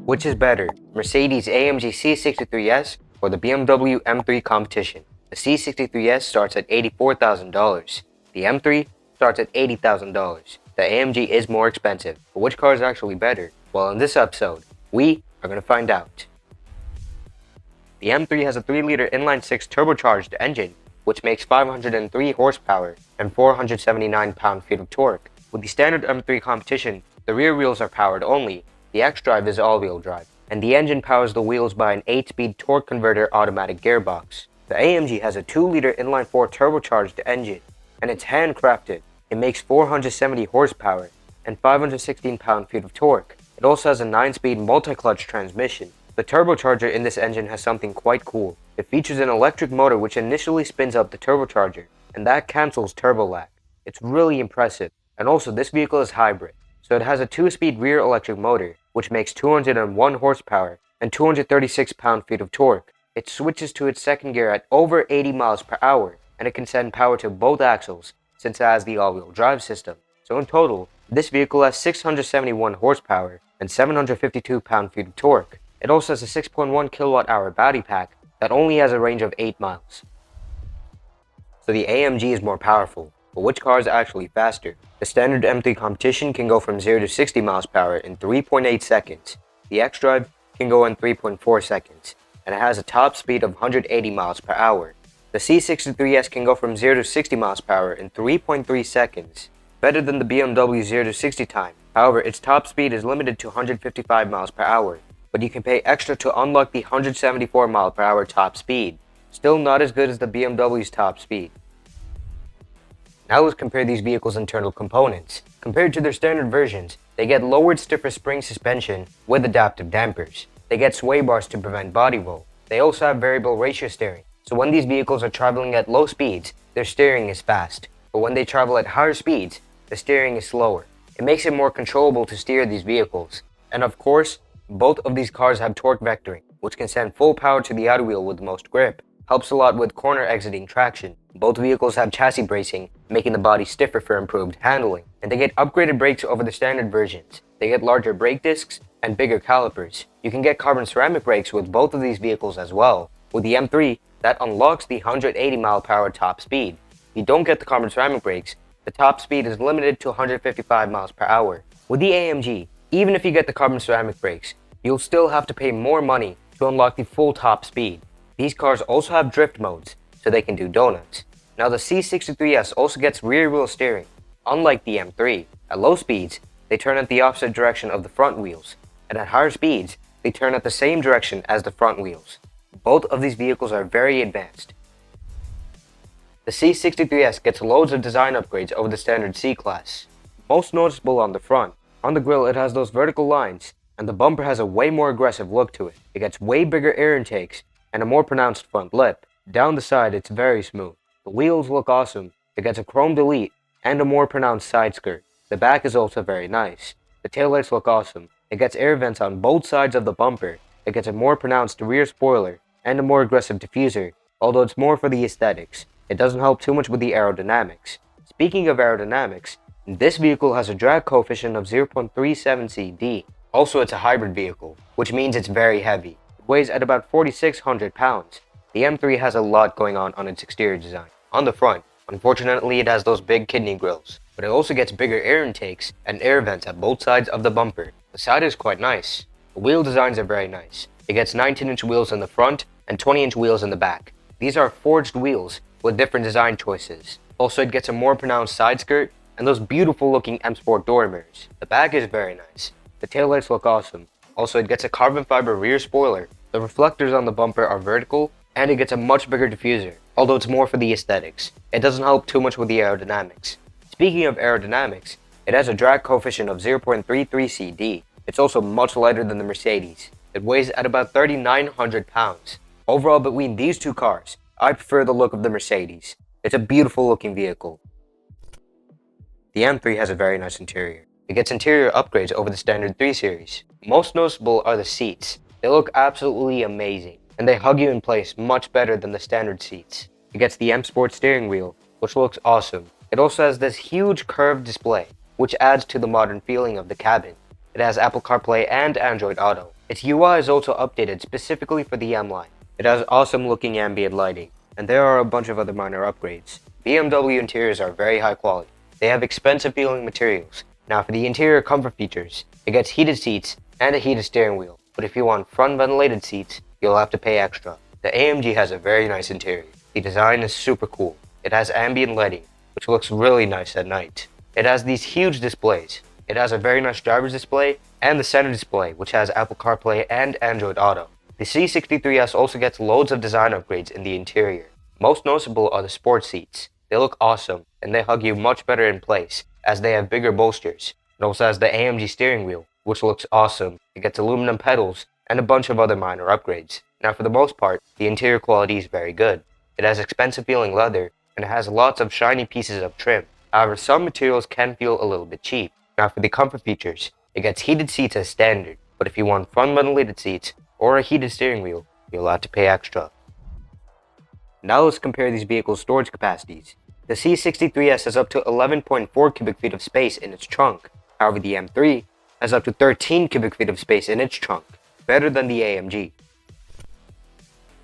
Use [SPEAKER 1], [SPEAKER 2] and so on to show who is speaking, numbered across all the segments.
[SPEAKER 1] Which is better, Mercedes AMG C63S or the BMW M3 Competition? The C63S starts at $84,000. The M3 starts at $80,000. The AMG is more expensive, but which car is actually better? Well, in this episode, we are going to find out. The M3 has a 3-liter inline-6 turbocharged engine, which makes 503 horsepower and 479 pound-feet of torque. With the standard M3 Competition, the rear wheels are powered only. The X-Drive is all-wheel drive, and the engine powers the wheels by an 8-speed torque converter automatic gearbox. The AMG has a 2-liter inline-4 turbocharged engine, and it's handcrafted. It makes 470 horsepower and 516 pound-feet of torque. It also has a 9-speed multi-clutch transmission. The turbocharger in this engine has something quite cool. It features an electric motor which initially spins up the turbocharger, and that cancels turbo lag. It's really impressive, and also this vehicle is hybrid. So it has a 2-speed rear electric motor, which makes 201 horsepower and 236 pound-feet of torque. It switches to its second gear at over 80 miles per hour, and it can send power to both axles since it has the all-wheel drive system. So in total, this vehicle has 671 horsepower and 752 pound-feet of torque. It also has a 6.1 kilowatt-hour battery pack that only has a range of 8 miles. So the AMG is more powerful. But which car is actually faster? The standard M3 Competition can go from 0 to 60 miles per hour in 3.8 seconds. The X-Drive can go in 3.4 seconds, and it has a top speed of 180 miles per hour. The C63S can go from 0 to 60 miles per hour in 3.3 seconds, better than the BMW 0 to 60 time. However, its top speed is limited to 155 miles per hour, but you can pay extra to unlock the 174 mile per hour top speed. Still not as good as the BMW's top speed. Now let's compare these vehicles' internal components. Compared to their standard versions, they get lowered stiffer spring suspension with adaptive dampers. They get sway bars to prevent body roll. They also have variable ratio steering, so when these vehicles are traveling at low speeds, their steering is fast. But when they travel at higher speeds, the steering is slower. It makes it more controllable to steer these vehicles. And of course, both of these cars have torque vectoring, which can send full power to the outer wheel with the most grip. Helps a lot with corner exiting traction. Both vehicles have chassis bracing, making the body stiffer for improved handling. And they get upgraded brakes over the standard versions. They get larger brake discs and bigger calipers. You can get carbon ceramic brakes with both of these vehicles as well. With the M3, that unlocks the 180 mile per hour top speed. If you don't get the carbon ceramic brakes, the top speed is limited to 155 miles per hour. With the AMG, even if you get the carbon ceramic brakes, you'll still have to pay more money to unlock the full top speed. These cars also have drift modes, so they can do donuts. Now the C63S also gets rear wheel steering. Unlike the M3, at low speeds, they turn at the opposite direction of the front wheels, and at higher speeds, they turn at the same direction as the front wheels. Both of these vehicles are very advanced. The C63S gets loads of design upgrades over the standard C-Class. Most noticeable on the front. On the grille, it has those vertical lines, and the bumper has a way more aggressive look to it. It gets way bigger air intakes and a more pronounced front lip. Down the side, it's very smooth. The wheels look awesome. It gets a chrome delete and a more pronounced side skirt. The back is also very nice. The taillights look awesome. It gets air vents on both sides of the bumper. It gets a more pronounced rear spoiler and a more aggressive diffuser, although it's more for the aesthetics. It doesn't help too much with the aerodynamics. Speaking of aerodynamics, this vehicle has a drag coefficient of 0.37 CD. Also, it's a hybrid vehicle, which means it's very heavy. It weighs at about 4,600 pounds. The M3 has a lot going on its exterior design. On the front, unfortunately, it has those big kidney grills, but it also gets bigger air intakes and air vents at both sides of the bumper. The side is quite nice. The wheel designs are very nice. It gets 19-inch wheels in the front and 20-inch wheels in the back. These are forged wheels with different design choices. Also, it gets a more pronounced side skirt and those beautiful looking M Sport door mirrors. The back is very nice. The taillights look awesome. Also, it gets a carbon fiber rear spoiler. The reflectors on the bumper are vertical, and it gets a much bigger diffuser, although it's more for the aesthetics. It doesn't help too much with the aerodynamics. Speaking of aerodynamics, it has a drag coefficient of 0.33 CD. It's also much lighter than the Mercedes. It weighs at about 3,900 pounds. Overall, between these two cars, I prefer the look of the Mercedes. It's a beautiful looking vehicle. The M3 has a very nice interior. It gets interior upgrades over the standard 3 Series. Most noticeable are the seats. They look absolutely amazing, and they hug you in place much better than the standard seats. It gets the M Sport steering wheel, which looks awesome. It also has this huge curved display, which adds to the modern feeling of the cabin. It has Apple CarPlay and Android Auto. Its UI is also updated specifically for the M line. It has awesome looking ambient lighting, and there are a bunch of other minor upgrades. BMW interiors are very high quality. They have expensive feeling materials. Now for the interior comfort features, it gets heated seats and a heated steering wheel, but if you want front ventilated seats, you'll have to pay extra. The AMG has a very nice interior. The design is super cool. It has ambient lighting, which looks really nice at night. It has these huge displays. It has a very nice driver's display and the center display, which has Apple CarPlay and Android Auto. The C63S also gets loads of design upgrades in the interior. Most noticeable are the sports seats. They look awesome and they hug you much better in place as they have bigger bolsters. It also has the AMG steering wheel, which looks awesome. It gets aluminum pedals and a bunch of other minor upgrades. Now for the most part, the interior quality is very good. It has expensive feeling leather and it has lots of shiny pieces of trim. However, some materials can feel a little bit cheap. Now for the comfort features, it gets heated seats as standard, but if you want front ventilated seats or a heated steering wheel, you'll have to pay extra. Now let's compare these vehicles' storage capacities. The C63S has up to 11.4 cubic feet of space in its trunk. However, the M3 has up to 13 cubic feet of space in its trunk, better than the AMG.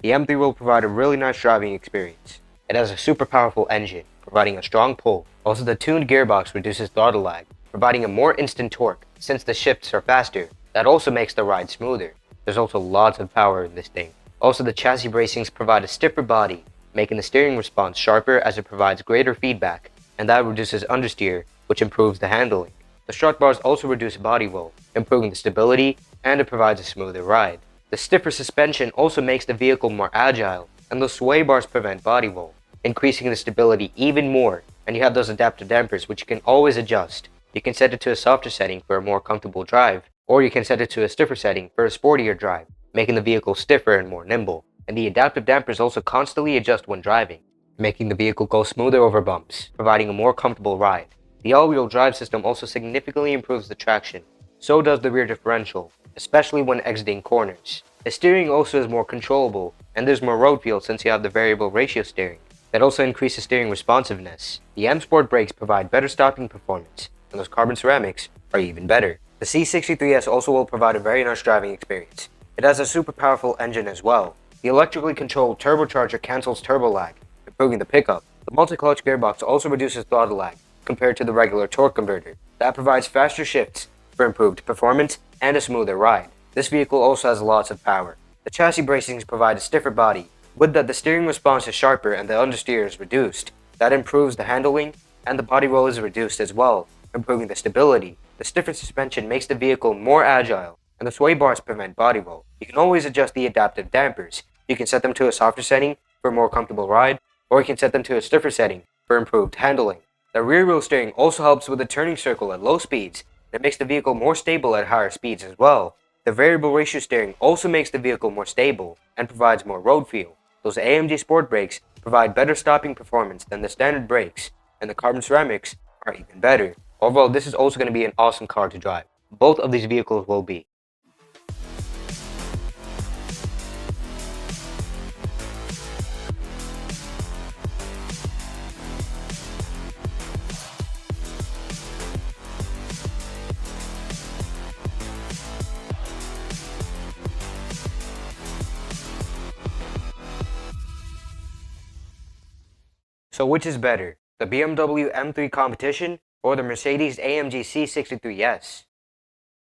[SPEAKER 1] The M3 will provide a really nice driving experience. It has a super powerful engine, providing a strong pull. Also, the tuned gearbox reduces throttle lag, providing a more instant torque since the shifts are faster. That also makes the ride smoother. There's also lots of power in this thing. Also, the chassis bracings provide a stiffer body, making the steering response sharper as it provides greater feedback, and that reduces understeer, which improves the handling. The strut bars also reduce body roll, improving the stability, and it provides a smoother ride. The stiffer suspension also makes the vehicle more agile, and the sway bars prevent body roll, increasing the stability even more, and you have those adaptive dampers which you can always adjust. You can set it to a softer setting for a more comfortable drive, or you can set it to a stiffer setting for a sportier drive, making the vehicle stiffer and more nimble. And the adaptive dampers also constantly adjust when driving, making the vehicle go smoother over bumps, providing a more comfortable ride. The all-wheel drive system also significantly improves the traction. So does the rear differential, especially when exiting corners. The steering also is more controllable, and there's more road feel since you have the variable ratio steering. That also increases steering responsiveness. The M Sport brakes provide better stopping performance, and those carbon ceramics are even better. The C63S also will provide a very nice driving experience. It has a super powerful engine as well. The electrically controlled turbocharger cancels turbo lag, improving the pickup. The multi-clutch gearbox also reduces throttle lag compared to the regular torque converter. That provides faster shifts for improved performance and a smoother ride. This vehicle also has lots of power. The chassis bracings provide a stiffer body. With that, the steering response is sharper and the understeer is reduced. That improves the handling, and the body roll is reduced as well, improving the stability. The stiffer suspension makes the vehicle more agile, and the sway bars prevent body roll. You can always adjust the adaptive dampers. You can set them to a softer setting for a more comfortable ride, or you can set them to a stiffer setting for improved handling. The rear wheel steering also helps with the turning circle at low speeds. It makes the vehicle more stable at higher speeds as well. The variable ratio steering also makes the vehicle more stable and provides more road feel. Those AMG Sport brakes provide better stopping performance than the standard brakes, and the carbon ceramics are even better. Overall, this is also going to be an awesome car to drive. Both of these vehicles will be. So which is better, the BMW M3 Competition or the Mercedes AMG C63S?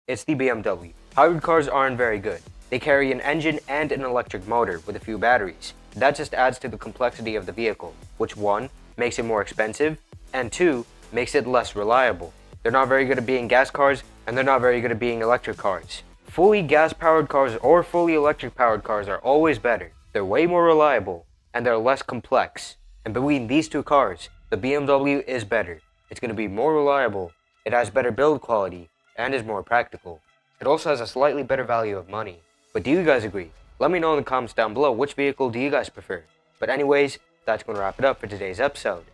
[SPEAKER 1] It's the BMW. Hybrid cars aren't very good. They carry an engine and an electric motor with a few batteries. That just adds to the complexity of the vehicle, which 1, makes it more expensive, and 2, makes it less reliable. They're not very good at being gas cars, and they're not very good at being electric cars. Fully gas-powered cars or fully electric-powered cars are always better. They're way more reliable, and they're less complex. And between these two cars, the BMW is better. It's going to be more reliable, it has better build quality, and is more practical. It also has a slightly better value of money. But do you guys agree? Let me know in the comments down below which vehicle do you guys prefer. But anyways, that's going to wrap it up for today's episode.